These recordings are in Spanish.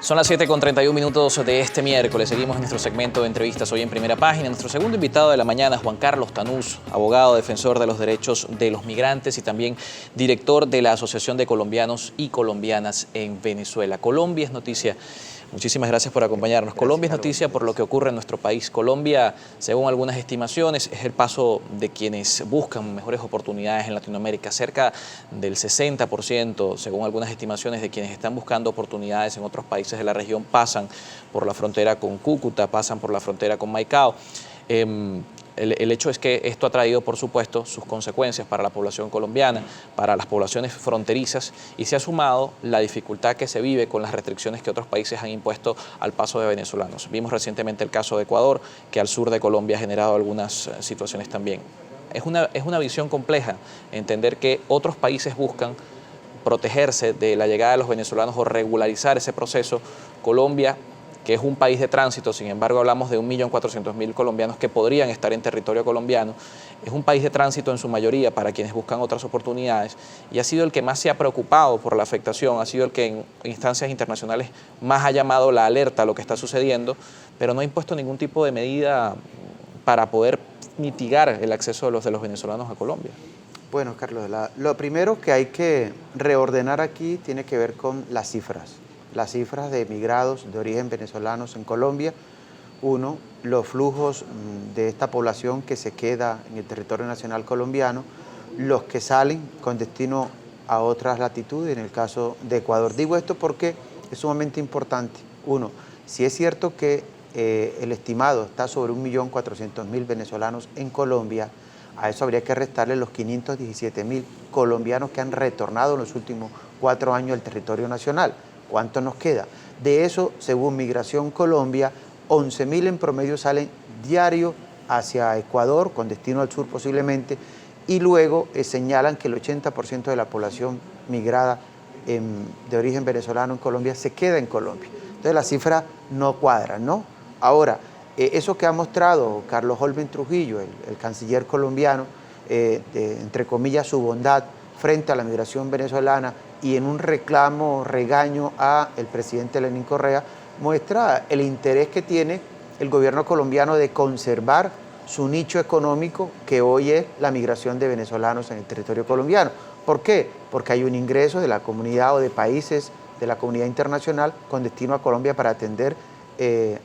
Son las 7:31 de este miércoles. Seguimos en nuestro segmento de entrevistas hoy en Primera Página. Nuestro segundo invitado de la mañana, Juan Carlos Tanús, abogado, defensor de los derechos de los migrantes y también director de la Asociación de Colombianos y Colombianas en Venezuela. Colombia es noticia. Muchísimas gracias por acompañarnos. Gracias, Colombia es noticia por lo que ocurre en nuestro país. Colombia, según algunas estimaciones, es el paso de quienes buscan mejores oportunidades en Latinoamérica. Cerca del 60%, según algunas estimaciones, de quienes están buscando oportunidades en otros países de la región pasan por la frontera con Cúcuta, pasan por la frontera con Maicao. El hecho es que esto ha traído, por supuesto, sus consecuencias para la población colombiana, para las poblaciones fronterizas, y se ha sumado la dificultad que se vive con las restricciones que otros países han impuesto al paso de venezolanos. Vimos recientemente el caso de Ecuador, que al sur de Colombia ha generado algunas situaciones también. Es una visión compleja entender que otros países buscan protegerse de la llegada de los venezolanos o regularizar ese proceso. Colombia, que es un país de tránsito, sin embargo hablamos de 1.400.000 colombianos que podrían estar en territorio colombiano, es un país de tránsito en su mayoría para quienes buscan otras oportunidades y ha sido el que más se ha preocupado por la afectación, ha sido el que en instancias internacionales más ha llamado la alerta a lo que está sucediendo, pero no ha impuesto ningún tipo de medida para poder mitigar el acceso de los venezolanos a Colombia. Bueno, Carlos, lo primero que hay que reordenar aquí tiene que ver con las cifras de emigrados de origen venezolanos en Colombia. Uno, los flujos de esta población que se queda en el territorio nacional colombiano, los que salen con destino a otras latitudes, en el caso de Ecuador. Digo esto porque es sumamente importante. Uno, si es cierto que el estimado está sobre 1.400.000 venezolanos en Colombia, a eso habría que restarle los 517.000 colombianos que han retornado en los últimos 4 años al territorio nacional. ¿Cuánto nos queda? De eso, según Migración Colombia, 11.000 en promedio salen diario hacia Ecuador, con destino al sur posiblemente, y luego señalan que el 80% de la población migrada de origen venezolano en Colombia se queda en Colombia. Entonces las cifras no cuadran, ¿no? Ahora, eso que ha mostrado Carlos Holben Trujillo, el canciller colombiano, entre comillas, su bondad frente a la migración venezolana y en un regaño a el presidente Lenín Correa, muestra el interés que tiene el gobierno colombiano de conservar su nicho económico, que hoy es la migración de venezolanos en el territorio colombiano. ¿Por qué? Porque hay un ingreso de la comunidad o de países de la comunidad internacional con destino a Colombia para atender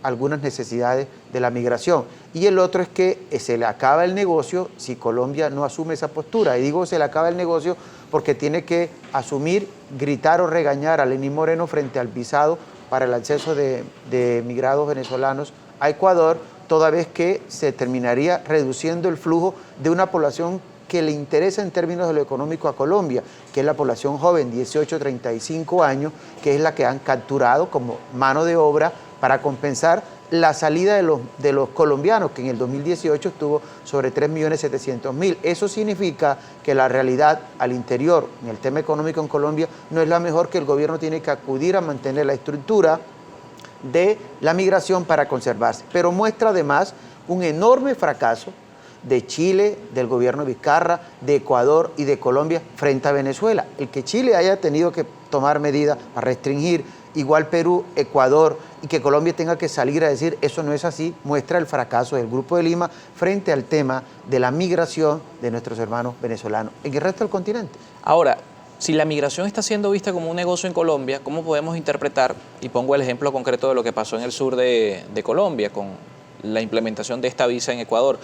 algunas necesidades de la migración. Y el otro es que se le acaba el negocio si Colombia no asume esa postura. Y digo se le acaba el negocio porque tiene que asumir, gritar o regañar a Lenín Moreno frente al visado para el acceso de migrados venezolanos a Ecuador, toda vez que se terminaría reduciendo el flujo de una población que le interesa en términos de lo económico a Colombia, que es la población joven, 18-35 años, que es la que han capturado como mano de obra para compensar la salida de los colombianos, que en el 2018 estuvo sobre 3.700.000. Eso significa que la realidad al interior, en el tema económico en Colombia, no es la mejor, que el gobierno tiene que acudir a mantener la estructura de la migración para conservarse. Pero muestra además un enorme fracaso de Chile, del gobierno de Vizcarra, de Ecuador y de Colombia frente a Venezuela. El que Chile haya tenido que tomar medidas para restringir, igual Perú, Ecuador, y que Colombia tenga que salir a decir eso no es así, muestra el fracaso del Grupo de Lima frente al tema de la migración de nuestros hermanos venezolanos en el resto del continente. Ahora, si la migración está siendo vista como un negocio en Colombia, ¿cómo podemos interpretar, y pongo el ejemplo concreto de lo que pasó en el sur de Colombia con la implementación de esta visa en Ecuador?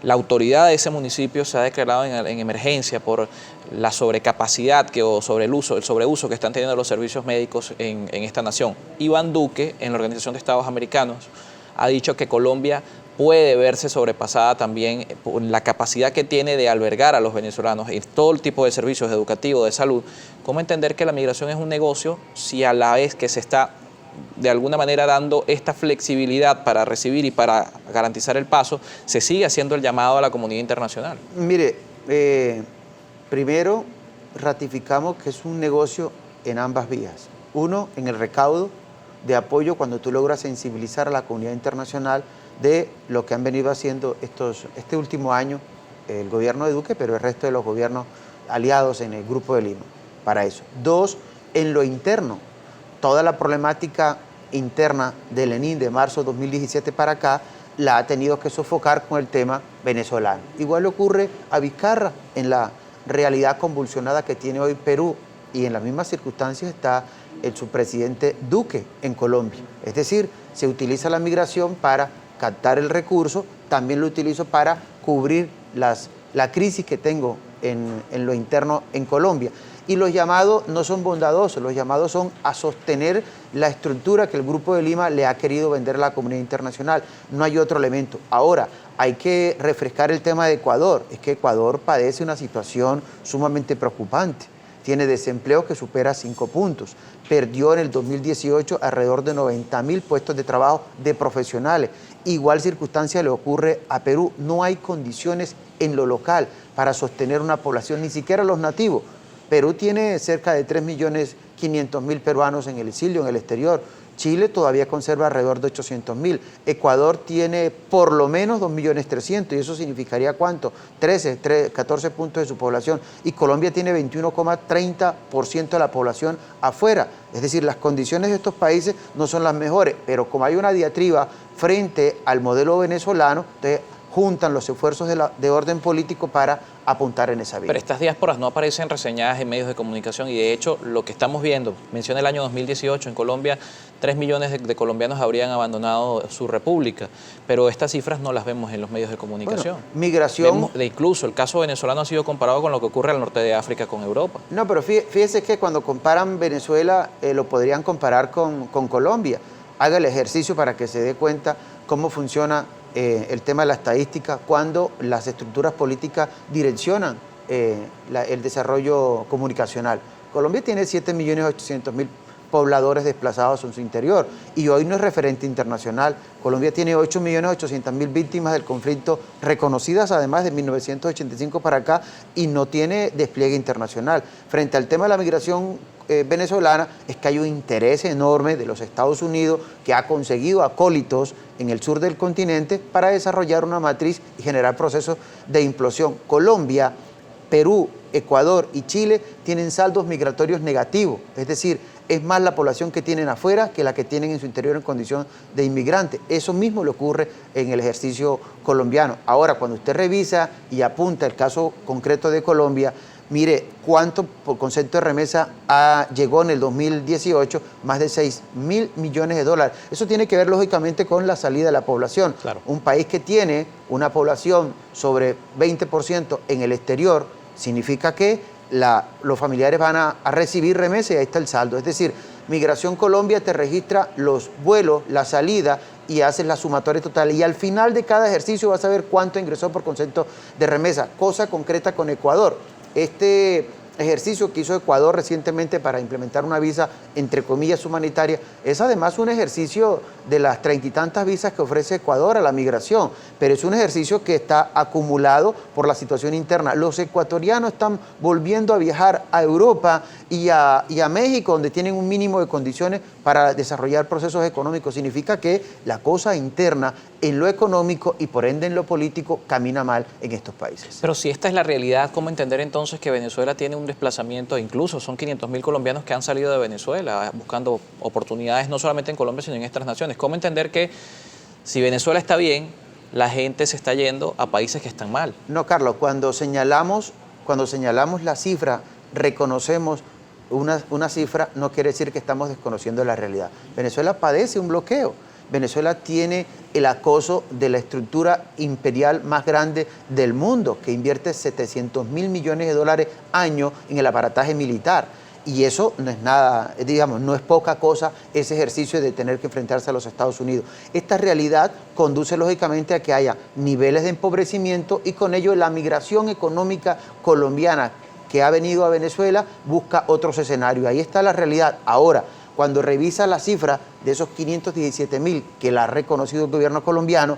La autoridad de ese municipio se ha declarado en emergencia por la sobrecapacidad o el sobreuso que están teniendo los servicios médicos en esta nación. Iván Duque, en la Organización de Estados Americanos, ha dicho que Colombia puede verse sobrepasada también por la capacidad que tiene de albergar a los venezolanos en todo el tipo de servicios educativos, de salud. ¿Cómo entender que la migración es un negocio si a la vez que se está de alguna manera dando esta flexibilidad para recibir y para garantizar el paso, se sigue haciendo el llamado a la comunidad internacional? Mire, primero ratificamos que es un negocio en ambas vías. Uno, en el recaudo de apoyo cuando tú logras sensibilizar a la comunidad internacional de lo que han venido haciendo este último año el gobierno de Duque, pero el resto de los gobiernos aliados en el Grupo de Lima para eso. Dos, en lo interno, toda la problemática interna del Lenin de marzo de 2017 para acá la ha tenido que sofocar con el tema venezolano. Igual le ocurre a Vizcarra en la realidad convulsionada que tiene hoy Perú, y en las mismas circunstancias está el subpresidente Duque en Colombia. Es decir, se utiliza la migración para captar el recurso, también lo utilizo para cubrir la crisis que tengo en lo interno en Colombia. Y los llamados no son bondadosos, los llamados son a sostener la estructura que el Grupo de Lima le ha querido vender a la comunidad internacional. No hay otro elemento. Ahora, hay que refrescar el tema de Ecuador. Es que Ecuador padece una situación sumamente preocupante. Tiene desempleo que supera 5 puntos. Perdió en el 2018 alrededor de 90.000 puestos de trabajo de profesionales. Igual circunstancia le ocurre a Perú. No hay condiciones en lo local para sostener una población, ni siquiera los nativos. Perú tiene cerca de 3.500.000 peruanos en el exilio, en el exterior. Chile todavía conserva alrededor de 800.000. Ecuador tiene por lo menos 2.300.000, y eso significaría ¿cuánto? 14 puntos de su población. Y Colombia tiene 21,30% de la población afuera. Es decir, las condiciones de estos países no son las mejores, pero como hay una diatriba frente al modelo venezolano, entonces juntan los esfuerzos de orden político para apuntar en esa vía. Pero estas diásporas no aparecen reseñadas en medios de comunicación, y de hecho lo que estamos viendo, menciona el año 2018, en Colombia 3 millones de colombianos habrían abandonado su república, pero estas cifras no las vemos en los medios de comunicación. Bueno, migración... Incluso el caso venezolano ha sido comparado con lo que ocurre al norte de África con Europa. No, pero fíjese que cuando comparan Venezuela lo podrían comparar con Colombia. Haga el ejercicio para que se dé cuenta cómo funciona el tema de la estadística cuando las estructuras políticas direccionan el desarrollo comunicacional. Colombia tiene 7.800.000 pobladores desplazados en su interior y hoy no es referente internacional. Colombia tiene 8.800.000 víctimas del conflicto reconocidas además de 1985 para acá y no tiene despliegue internacional. Frente al tema de la migración venezolana es que hay un interés enorme de los Estados Unidos, que ha conseguido acólitos en el sur del continente para desarrollar una matriz y generar procesos de implosión. Colombia, Perú, Ecuador y Chile tienen saldos migratorios negativos, es decir, es más la población que tienen afuera que la que tienen en su interior en condición de inmigrante. Eso mismo le ocurre en el ejercicio colombiano. Ahora, cuando usted revisa y apunta el caso concreto de Colombia, mire cuánto por concepto de remesa llegó en el 2018, más de 6.000 millones de dólares. Eso tiene que ver lógicamente con la salida de la población. Claro. Un país que tiene una población sobre 20% en el exterior, significa que los familiares van a recibir remesa y ahí está el saldo. Es decir, Migración Colombia te registra los vuelos, la salida y haces la sumatoria total. Y al final de cada ejercicio vas a ver cuánto ingresó por concepto de remesa. Cosa concreta con Ecuador. Este ejercicio que hizo Ecuador recientemente para implementar una visa, entre comillas, humanitaria, es además un ejercicio de las 30 y tantas visas que ofrece Ecuador a la migración, pero es un ejercicio que está acumulado por la situación interna. Los ecuatorianos están volviendo a viajar a Europa y a México, donde tienen un mínimo de condiciones para desarrollar procesos económicos. Significa que la cosa interna en lo económico y por ende en lo político camina mal en estos países. Pero si esta es la realidad, ¿cómo entender entonces que Venezuela tiene un desplazamiento? Incluso son 500.000 colombianos que han salido de Venezuela buscando oportunidades no solamente en Colombia sino en estas naciones. ¿Cómo entender que si Venezuela está bien, la gente se está yendo a países que están mal? No, Carlos, cuando señalamos la cifra, reconocemos una cifra, no quiere decir que estamos desconociendo la realidad. Venezuela padece un bloqueo. Venezuela tiene el acoso de la estructura imperial más grande del mundo, que invierte 700.000 millones de dólares año en el aparataje militar. Y eso no es nada, digamos, no es poca cosa ese ejercicio de tener que enfrentarse a los Estados Unidos. Esta realidad conduce lógicamente a que haya niveles de empobrecimiento y con ello la migración económica colombiana que ha venido a Venezuela busca otros escenarios. Ahí está la realidad. Ahora, cuando revisa la cifra de esos 517.000 que la ha reconocido el gobierno colombiano,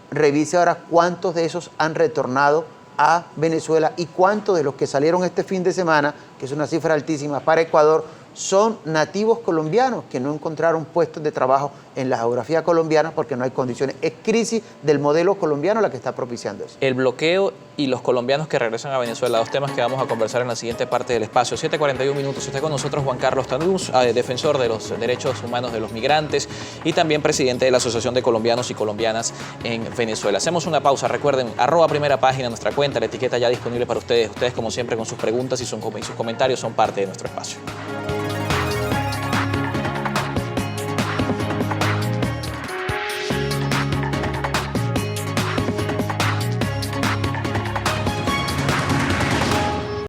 revise ahora cuántos de esos han retornado a Venezuela y cuántos de los que salieron este fin de semana, que es una cifra altísima para Ecuador, son nativos colombianos que no encontraron puestos de trabajo en la geografía colombiana porque no hay condiciones. Es crisis del modelo colombiano la que está propiciando eso. El bloqueo y los colombianos que regresan a Venezuela, dos temas que vamos a conversar en la siguiente parte del espacio. 7:41 minutos. Está con nosotros Juan Carlos Tanús, defensor de los derechos humanos de los migrantes y también presidente de la Asociación de Colombianos y Colombianas en Venezuela. Hacemos una pausa. Recuerden, @primerapágina, nuestra cuenta, la etiqueta ya disponible para ustedes. Ustedes, como siempre, con sus preguntas y sus comentarios son parte de nuestro espacio.